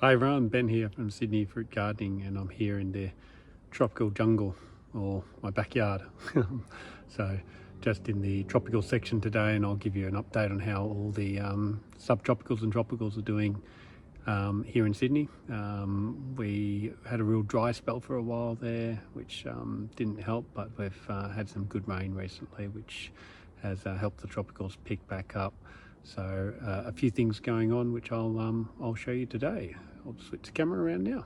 Hi everyone, Ben here from Sydney Fruit Gardening, and I'm here in the tropical jungle, or my backyard. So just in the tropical section today, and I'll give you an update on how all the subtropicals and tropicals are doing here in Sydney. We had a real dry spell for a while there, which didn't help, but we've had some good rain recently, which has helped the tropicals pick back up. So a few things going on, which I'll show you today. I'll switch the camera around now.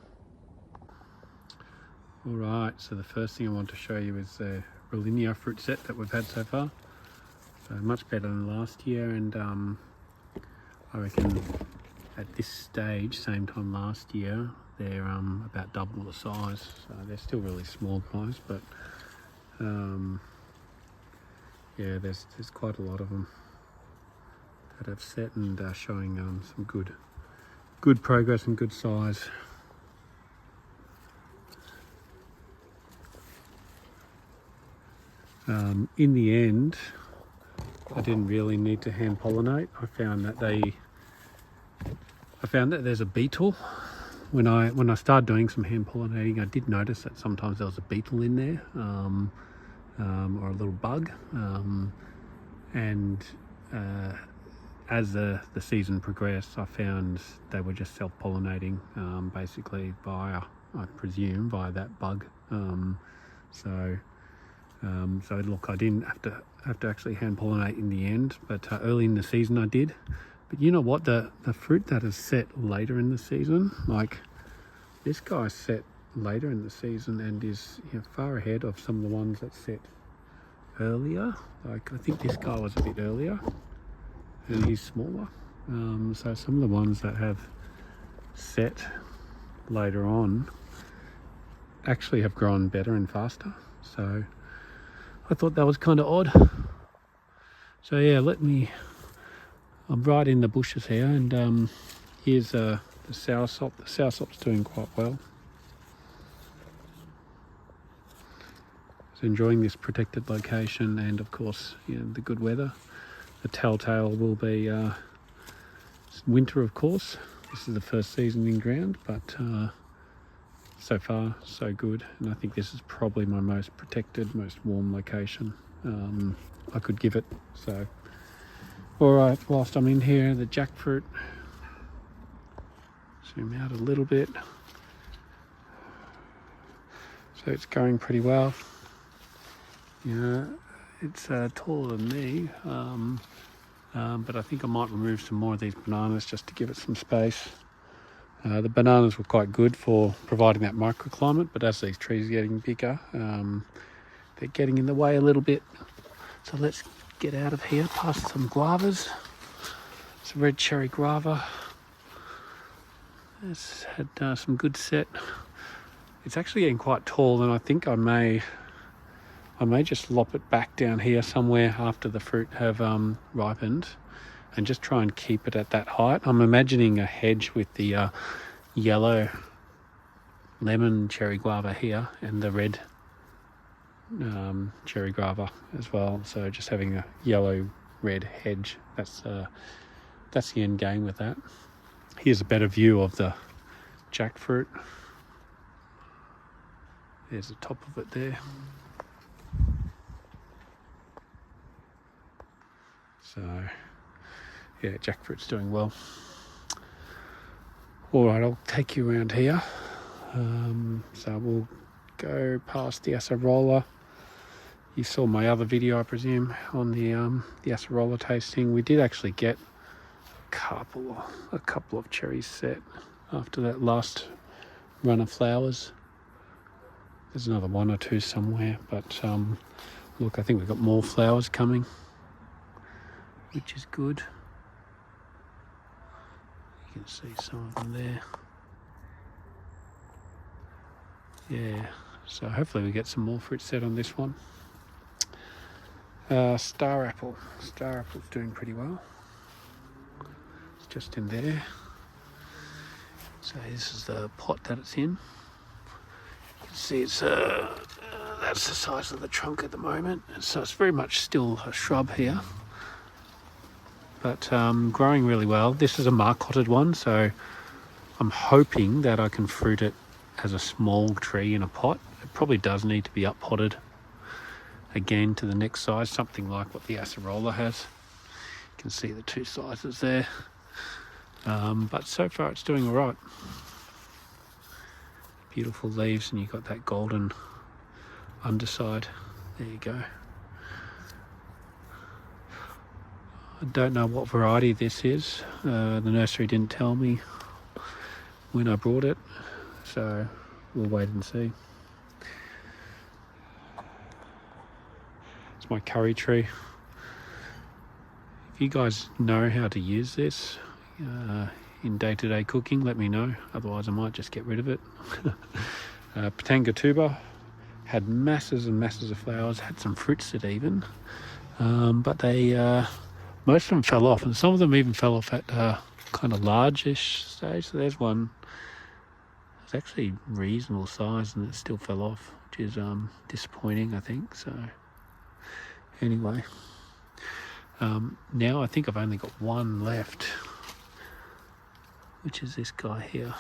All right, so the first thing I want to show you is the Rinia fruit set that we've had so far. So much better than last year, and I reckon at this stage, same time last year, they're about double the size. So they're still really small guys, but yeah, there's quite a lot of them that have set and showing some good progress and good size. In the end, I didn't really need to hand pollinate. I found that there's a beetle. When I started doing some hand pollinating, I did notice that sometimes there was a beetle in there, or a little bug, and as the season progressed, I found they were just self-pollinating, basically via, I presume, via that bug. So look, I didn't have to actually hand pollinate in the end, but early in the season I did. But you know what? The fruit that is set later in the season, like this guy set later in the season and is far ahead of some of the ones that set earlier. Like I think this guy was a bit earlier, and he's smaller. So some of the ones that have set later on actually have grown better and faster. So I thought that was kind of odd. So yeah, I'm right in the bushes here, and here's the soursop. The soursop's doing quite well. So enjoying this protected location, and of course, the good weather. The telltale will be winter, of course. This is the first season in ground, but so far so good, and I think this is probably my most protected, most warm location I could give it. So all right, whilst I'm in here, the jackfruit, zoom out a little bit, so it's going pretty well. It's taller than me, but I think I might remove some more of these bananas just to give it some space. The bananas were quite good for providing that microclimate, but as these trees are getting bigger, they're getting in the way a little bit. So let's get out of here past some guavas. It's a red cherry guava. It's had some good set. It's actually getting quite tall, and I think I may just lop it back down here somewhere after the fruit have ripened, and just try and keep it at that height. I'm imagining a hedge with the yellow lemon cherry guava here and the red cherry guava as well. So just having a yellow-red hedge. That's the end game with that. Here's a better view of the jackfruit. There's the top of it there. So yeah, jackfruit's doing well. All right, I'll take you around here. So we'll go past the acerola. You saw my other video, I presume, on the acerola tasting. We did actually get a couple of cherries set after that last run of flowers. There's another one or two somewhere, but look, I think we've got more flowers coming, which is good. You can see some of them there. Yeah, so hopefully we get some more fruit set on this one. Star apple's doing pretty well. It's just in there. So this is the pot that it's in. You can see it's that's the size of the trunk at the moment. So it's very much still a shrub here, but growing really well. This is a marcotted one, so I'm hoping that I can fruit it as a small tree in a pot. It probably does need to be up potted again to the next size, something like what the acerola has. You can see the two sizes there. But so far it's doing all right. Beautiful leaves, and you've got that golden underside. There you go. I don't know what variety this is. The nursery didn't tell me when I brought it, so we'll wait and see. It's my curry tree. If you guys know how to use this in day-to-day cooking, let me know. Otherwise I might just get rid of it. Patanga tuber had masses and masses of flowers, had some fruits it even, but they most of them fell off, and some of them even fell off at kind of largish stage. So there's one. It's actually reasonable size, and it still fell off, which is disappointing, I think. So anyway, now I think I've only got one left, which is this guy here.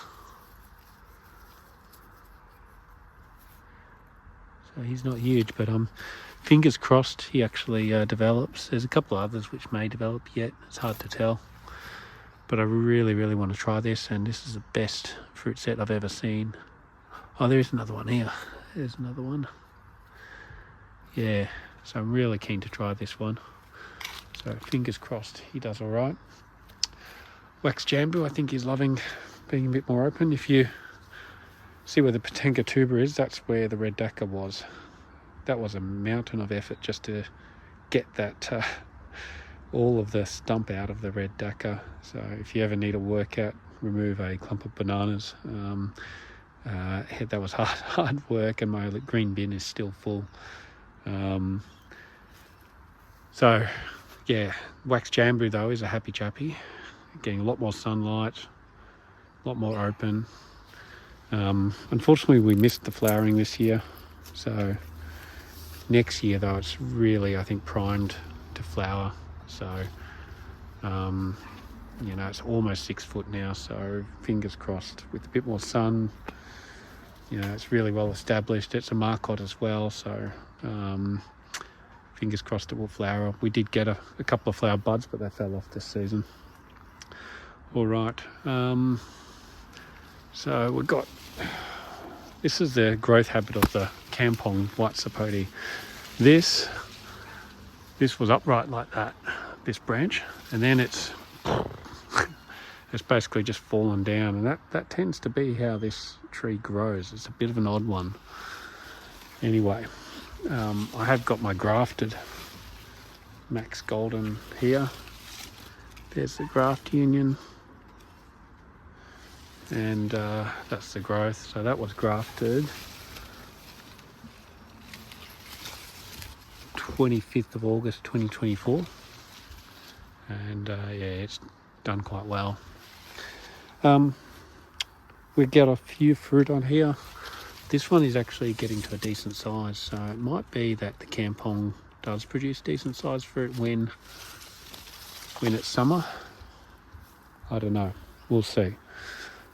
So he's not huge, but fingers crossed he actually develops. There's a couple of others which may develop yet. It's hard to tell. But I really, really want to try this, and this is the best fruit set I've ever seen. Oh, there is another one here. There's another one. Yeah, so I'm really keen to try this one. So fingers crossed he does all right. Wax jambu, I think he's loving being a bit more open. If you see where the Patanga tuber is, that's where the red dacca was. That was a mountain of effort just to get that all of the stump out of the red dacca. So if you ever need a workout, remove a clump of bananas. That was hard work, and my green bin is still full. So yeah, wax jambu though is a happy chappy, getting a lot more sunlight, a lot more open. Unfortunately we missed the flowering this year, so next year though it's really, I think, primed to flower. So you know, it's almost 6 foot now, so fingers crossed with a bit more sun. You know, it's really well established. It's a marcot as well, so fingers crossed it will flower. We did get a couple of flower buds, but they fell off this season. All right, so we've got, this is the growth habit of the Kampong white sapote. This was upright like that, this branch, and then it's basically just fallen down, and that tends to be how this tree grows. It's a bit of an odd one. Anyway, I have got my grafted Max Golden here. There's the graft union, and that's the growth. So that was grafted 25th of August 2024, and yeah, it's done quite well. We get a few fruit on here. This one is actually getting to a decent size, so it might be that the Kampong does produce decent size fruit when it's summer. I don't know, we'll see,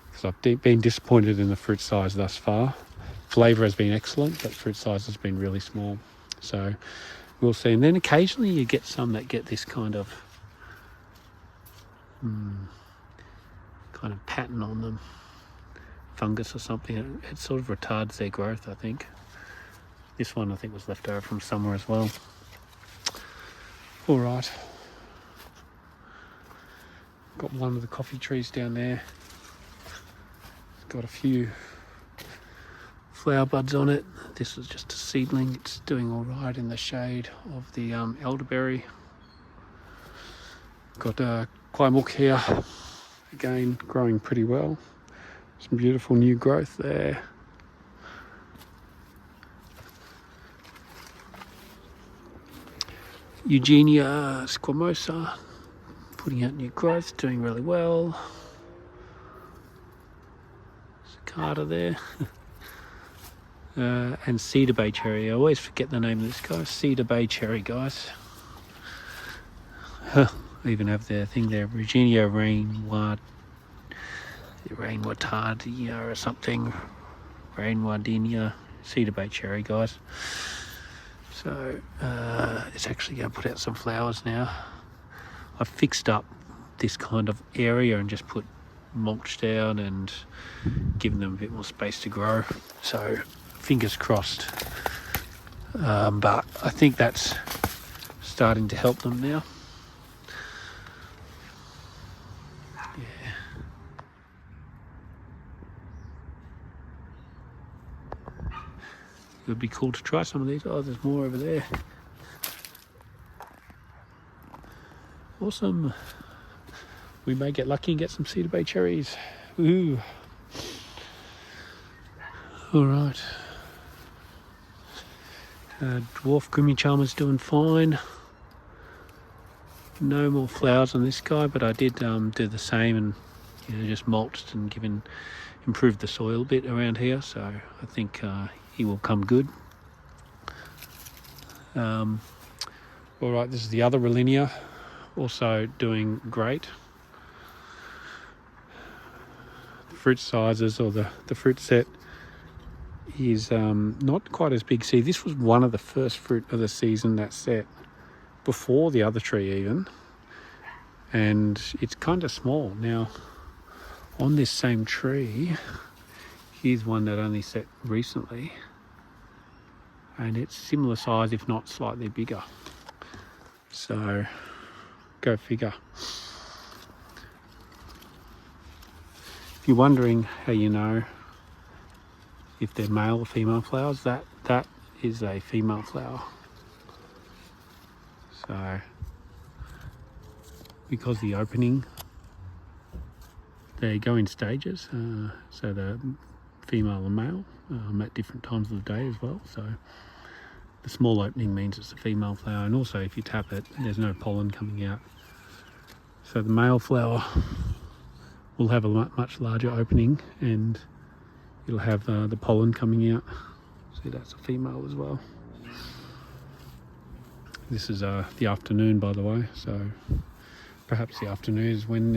because I've been disappointed in the fruit size thus far. Flavour has been excellent, but fruit size has been really small, so we'll see. And then occasionally you get some that get this kind of pattern on them, fungus or something. It sort of retards their growth, I think. This one I think was left over from summer as well. All right, got one of the coffee trees down there. It's got a few flower buds on it. This is just a seedling. It's doing all right in the shade of the elderberry. Got Kwaimuk here, again growing pretty well. Some beautiful new growth there. Eugenia squamosa, putting out new growth, doing really well. Cicada there. And Cedar Bay cherry. I always forget the name of this guy. Cedar Bay cherry, guys. I even have their thing there. Virginia Rain Ward. Rainwatardia or something. Rainwardinia cedar bay cherry, guys. So it's actually going to put out some flowers now. I've fixed up this kind of area and just put mulch down and given them a bit more space to grow. So fingers crossed. But I think that's starting to help them now. Yeah. It would be cool to try some of these. Oh, there's more over there. Awesome. We may get lucky and get some cedar bay cherries. Ooh. All right. Dwarf Grimmy Charmer's doing fine. No more flowers on this guy, but I did do the same and just mulched and improved the soil a bit around here. So I think he will come good. All right, this is the other Rinia, also doing great. The fruit sizes or the fruit set is not quite as big. See, this was one of the first fruit of the season that set before the other tree even, and it's kind of small. Now on this same tree, here's one that only set recently, and it's similar size if not slightly bigger. So go figure. If you're wondering how you know if they're male or female flowers, that is a female flower. So because the opening, they go in stages, so the female and male at different times of the day as well. So the small opening means it's a female flower, and also if you tap it, there's no pollen coming out. So the male flower will have a much larger opening and it'll have the pollen coming out. See, that's a female as well. This is the afternoon, by the way, so perhaps the afternoon is when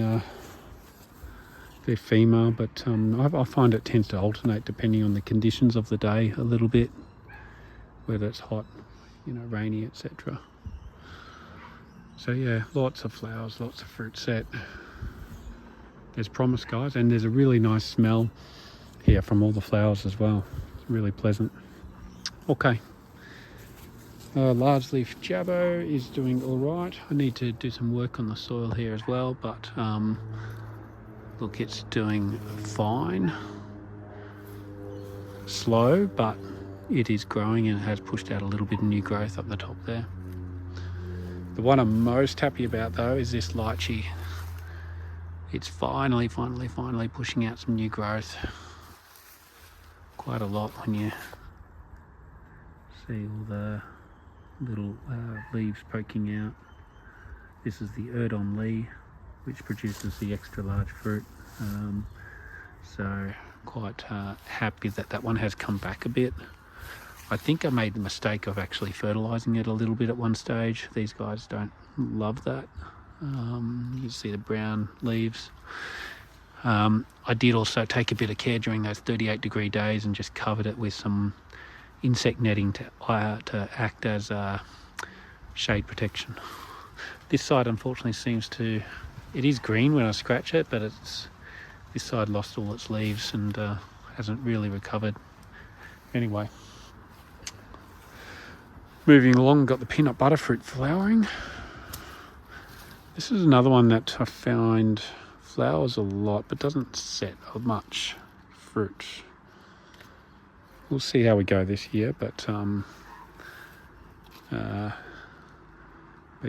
they're female, but I find it tends to alternate depending on the conditions of the day a little bit, whether it's hot, rainy, etc. So yeah, lots of flowers, lots of fruit set. There's promise, guys, and there's a really nice smell here from all the flowers as well. It's really pleasant. Okay. Large leaf jabbo is doing all right. I need to do some work on the soil here as well, but look, it's doing fine. Slow, but it is growing and it has pushed out a little bit of new growth up the top there. The one I'm most happy about though is this lychee. It's finally pushing out some new growth. Quite a lot when you see all the little leaves poking out. This is the Erdon Lee, which produces the extra large fruit. So quite happy that one has come back a bit. I think I made the mistake of actually fertilising it a little bit at one stage. These guys don't love that. You can see the brown leaves. I did also take a bit of care during those 38-degree days and just covered it with some insect netting to act as shade protection. This side unfortunately it is green when I scratch it, but this side lost all its leaves and hasn't really recovered. Anyway, moving along, got the peanut butter fruit flowering. This is another one that I find flowers a lot but doesn't set much fruit. We'll see how we go this year, but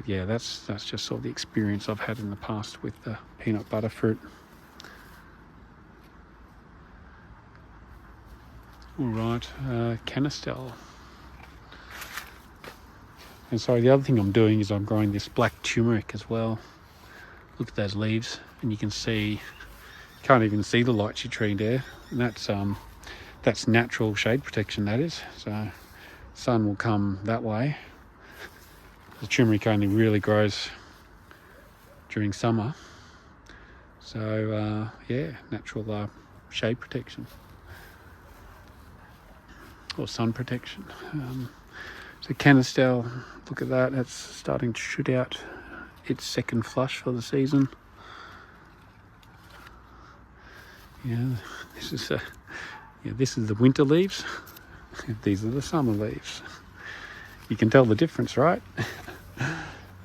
yeah, that's just sort of the experience I've had in the past with the peanut butter fruit. All right, canistel. And sorry, the other thing I'm doing is I'm growing this black turmeric as well. Look at those leaves, and you can see, can't even see the lychee tree there, and that's natural shade protection, that is. So sun will come that way. The turmeric only really grows during summer, So yeah, natural shade protection or sun protection. So Canistel, look at that, it's starting to shoot out its second flush for the season. Yeah, this is the winter leaves. These are the summer leaves. You can tell the difference, right?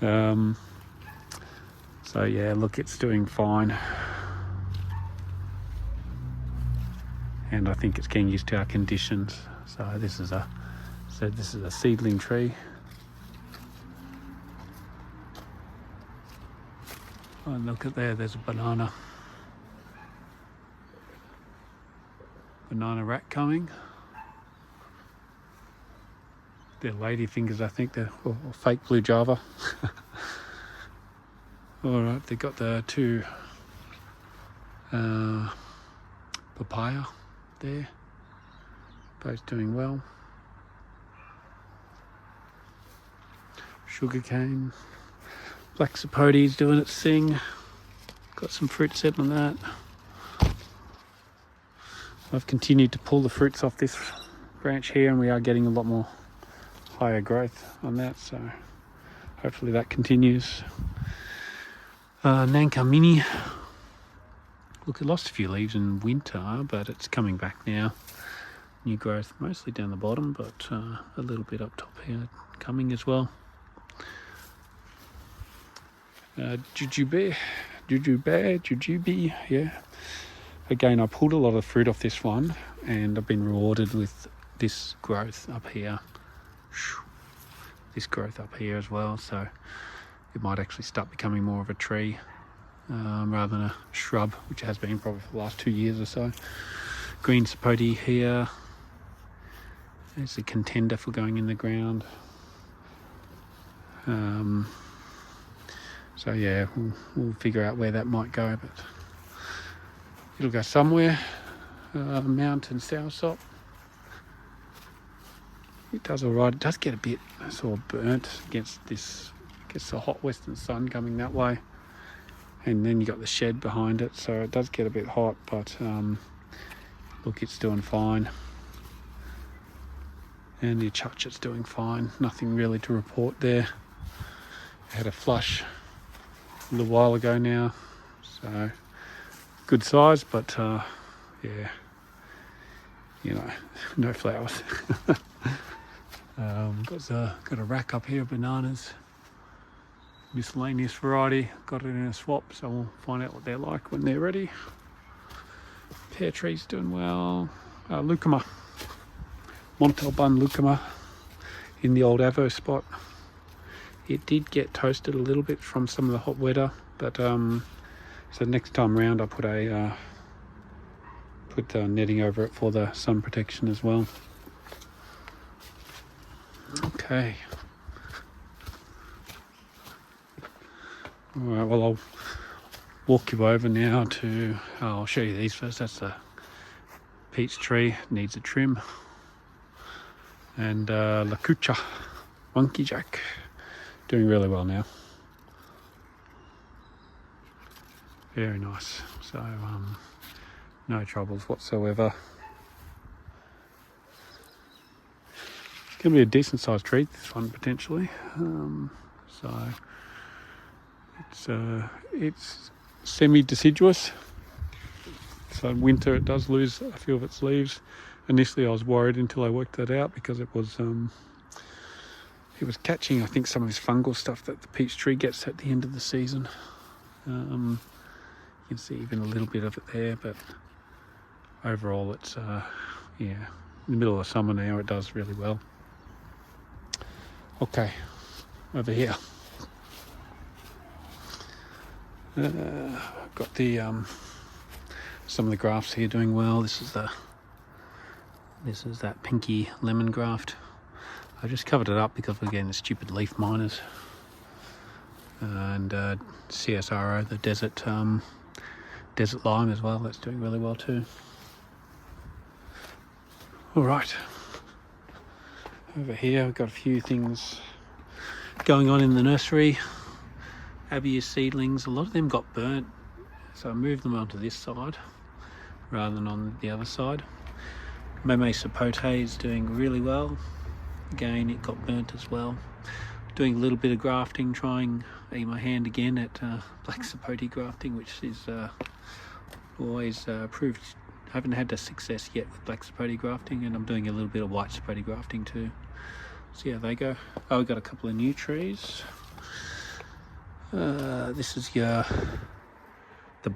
So yeah, look, it's doing fine. And I think it's getting used to our conditions. So this is a seedling tree. Oh, and look at there's a banana rack coming. They're ladyfingers, I think, they're or fake blue Java. Alright, they've got the two papaya there, both doing well. Sugarcane, black sapote's doing its thing. Got some fruit set on that. I've continued to pull the fruits off this branch here, and we are getting a lot more higher growth on that, so hopefully that continues. Nanka Mini, look, it lost a few leaves in winter, but it's coming back now. New growth mostly down the bottom, but a little bit up top here coming as well. Jujube, yeah. Again, I pulled a lot of fruit off this one, and I've been rewarded with this growth up here. This growth up here as well, so it might actually start becoming more of a tree rather than a shrub, which has been probably for the last 2 years or so. Green sapote here. There's a contender for going in the ground. So yeah, we'll figure out where that might go, but it'll go somewhere. Mountain soursop. It does all right. It does get a bit sort of burnt against the hot western sun coming that way, and then you got the shed behind it, so it does get a bit hot. But look, it's doing fine, and the chutchat's doing fine. Nothing really to report there. I had a flush a little while ago now, so good size, but yeah, you know, no flowers. Got a rack up here of bananas, miscellaneous variety. Got it in a swap, so we'll find out what they're like when they're ready. Pear tree's doing well. Lucuma, Montalban lucuma, in the old Avo spot. It did get toasted a little bit from some of the hot weather, but so next time round I put netting over it for the sun protection as well. Okay. Alright, well, I'll walk you over now to, I'll show you these first. That's the peach tree, needs a trim. And Lacucha, monkey jack, doing really well now. Very nice. So, no troubles whatsoever. Going to be a decent sized tree, this one potentially. So it's semi-deciduous. So in winter it does lose a few of its leaves. Initially I was worried until I worked that out, because it was catching, I think, some of this fungal stuff that the peach tree gets at the end of the season. You can see even a little bit of it there, but overall it's yeah, in the middle of summer now it does really well. Okay, over here. Got the some of the grafts here doing well. This is that pinky lemon graft. I just covered it up because, again, the stupid leaf miners. And CSRO, the desert lime as well. That's doing really well too. All right. Over here we've got a few things going on in the nursery. Abia seedlings, a lot of them got burnt So I moved them onto this side rather than on the other side. Meme sapote is doing really well. Again, it got burnt as well. Doing a little bit of grafting, trying my hand again at black sapote grafting, which is always proved. I haven't had the success yet with black sapote grafting, and I'm doing a little bit of white sapote grafting too. See how they go. Oh, we've got a couple of new trees. This is the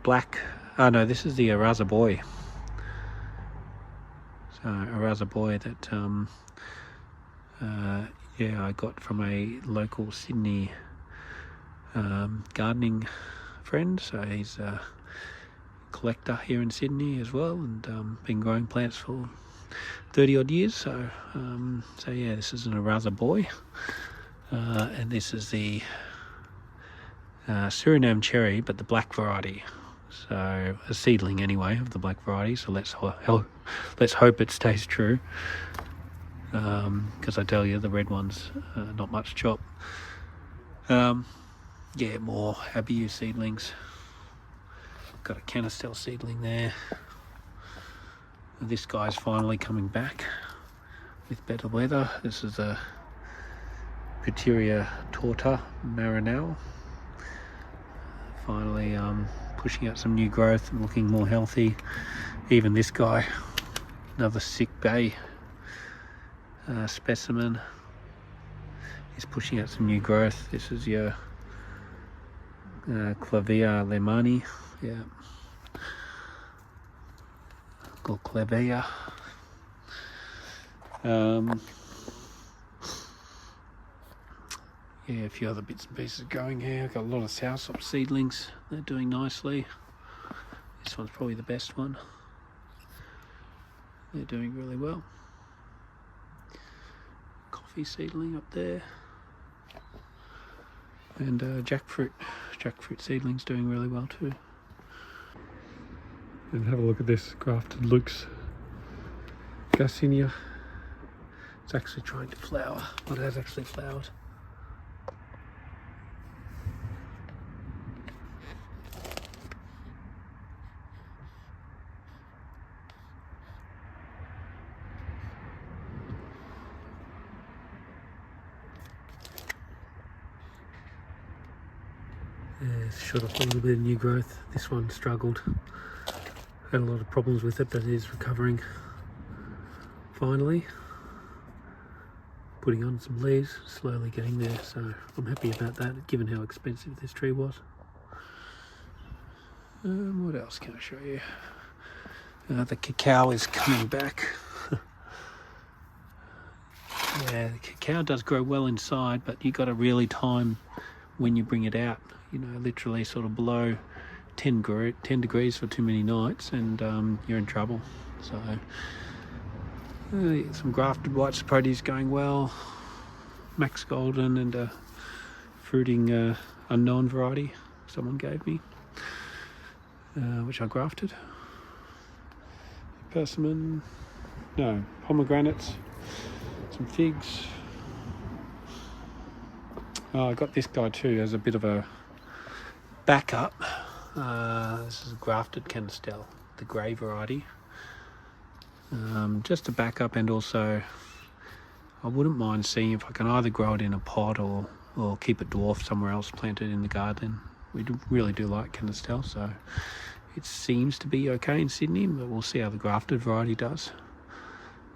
black. Oh no, this is the Araza boy. So Araza boy that yeah, I got from a local Sydney gardening friend. So he's a collector here in Sydney as well, and been growing plants for 30 odd years. So so yeah, this is an Araza boy, and this is the Suriname cherry, but the black variety. So a seedling anyway of the black variety. So let's hope it stays true. Because I tell you, the red ones, not much chop. Yeah, more Abiu seedlings. Got a canistel seedling there. This guy's finally coming back with better weather. This is a Puteria torta marinel. Finally pushing out some new growth and looking more healthy. Even this guy, another sick bay specimen, is pushing out some new growth. This is your Clavia lemani, yeah, or Clavia. Yeah, a few other bits and pieces going here. I've got a lot of soursop seedlings. They're doing nicely. This one's probably the best one. They're doing really well. Coffee seedling up there. And jackfruit seedlings doing really well too. And have a look at this grafted Luke's Garcinia. It's actually trying to flower. Well, it has actually flowered. It's shot off a little bit of new growth. This one struggled. Had a lot of problems with it, but it is recovering. Finally, putting on some leaves, slowly getting there. So I'm happy about that, given how expensive this tree was. What else can I show you? The cacao is coming back. Yeah, the cacao does grow well inside, but you got to really time when you bring it out. You know, literally sort of below 10 degrees for too many nights, and you're in trouble. So some grafted white sapotes going well. Max Golden and a fruiting unknown variety someone gave me, which I grafted. Persimmon, no, pomegranates, some figs. I got this guy too as a bit of a backup. This is a grafted canistel, the grey variety. Just a backup, and also I wouldn't mind seeing if I can either grow it in a pot or keep it dwarfed somewhere else, plant it in the garden. We really do like canistel, so it seems to be okay in Sydney, but we'll see how the grafted variety does.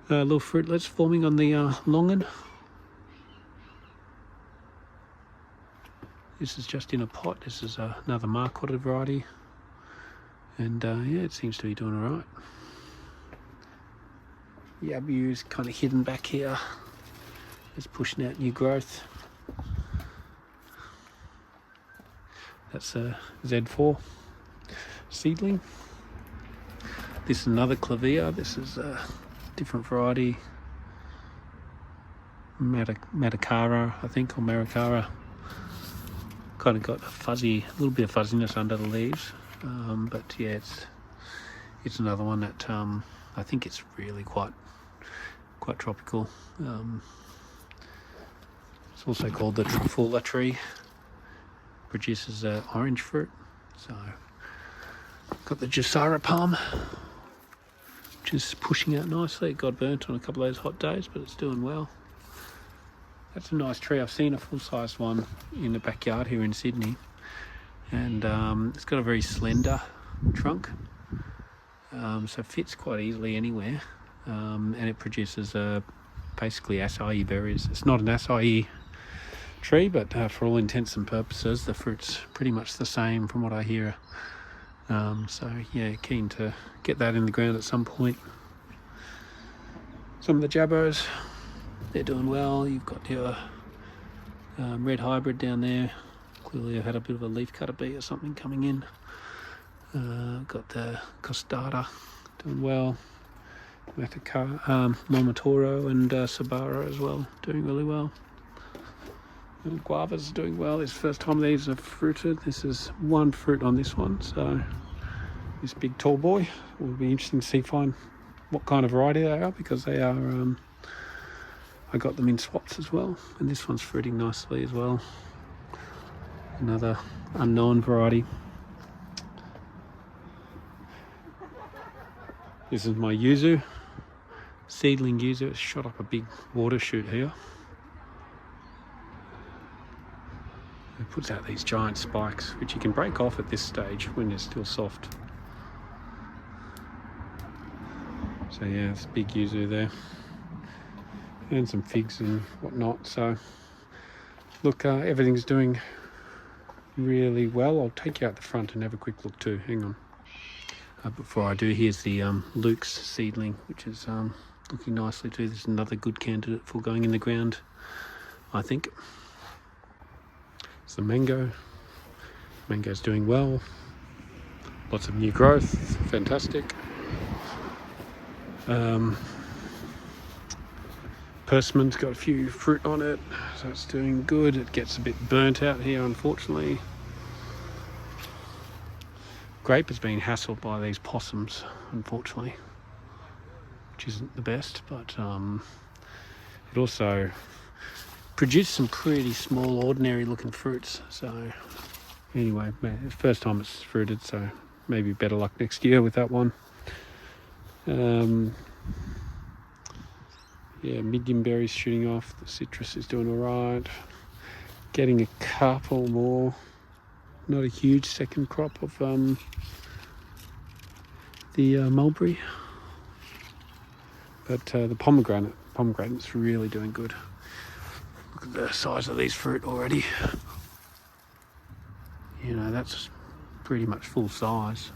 Little fruitlets forming on the longan. This is just in a pot. This is another marquetted variety, and yeah, it seems to be doing all right. The Abiu is kind of hidden back here. It's pushing out new growth. That's a Z4 seedling. This is another Clavia. This is a different variety. Matacara, I think, or Maricara. Kind of got a little bit of fuzziness under the leaves, but yeah, it's another one that I think it's really quite tropical. It's also called the Trufula tree. Produces orange fruit, so Got the Jussara palm, which is pushing out nicely. It got burnt on a couple of those hot days, but it's doing well. That's a nice tree. I've seen a full-sized one in the backyard here in Sydney, and it's got a very slender trunk, so it fits quite easily anywhere, and it produces basically acai berries. It's not an acai tree, but for all intents and purposes, the fruit's pretty much the same from what I hear. So yeah, keen to get that in the ground at some point. Some of the Jabos, they're doing well. You've got your red hybrid down there. Clearly I've had a bit of a leaf cutter bee or something coming in. Got the Costata doing well. Momotoro and Sabara as well, doing really well. And guavas are doing well. It's the first time these are fruited. This is one fruit on this one, so this big tall boy will be interesting to find what kind of variety they are, because they are I got them in swaps as well, and this one's fruiting nicely as well. Another unknown variety. This is my yuzu, seedling yuzu. It's shot up a big water shoot here. It puts out these giant spikes, which you can break off at this stage when they're still soft. So yeah, it's a big yuzu there. And some figs and whatnot. So look, everything's doing really well. I'll take you out the front and have a quick look too. Hang on. Before I do, here's the Luke's seedling, which is looking nicely too. This is another good candidate for going in the ground, I think. It's the mango. Mango's doing well. Lots of new growth. Fantastic. Persimmon's got a few fruit on it, so it's doing good. It gets a bit burnt out here, unfortunately. Grape has been hassled by these possums, unfortunately, which isn't the best, but it also produced some pretty small, ordinary looking fruits. So anyway, first time it's fruited, so maybe better luck next year with that one. Yeah, medium berries shooting off. The citrus is doing all right. Getting a couple more. Not a huge second crop of the mulberry, but the pomegranate's really doing good. Look at the size of these fruit already. You know, that's pretty much full size.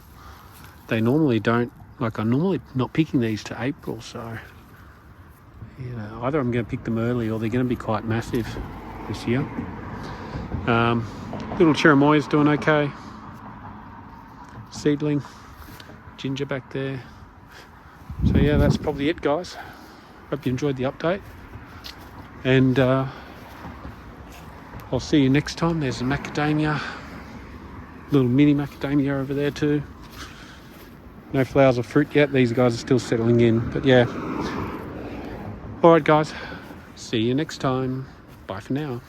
They normally don't, like, I'm normally not picking these to April, so you know, either I'm going to pick them early or they're going to be quite massive this year. Little cherimoya is doing okay. Seedling, ginger back there. So yeah, that's probably it, guys. Hope you enjoyed the update, and I'll see you next time. There's a macadamia, little mini macadamia over there too. No flowers or fruit yet. These guys are still settling in, but yeah. Alright guys, see you next time. Bye for now.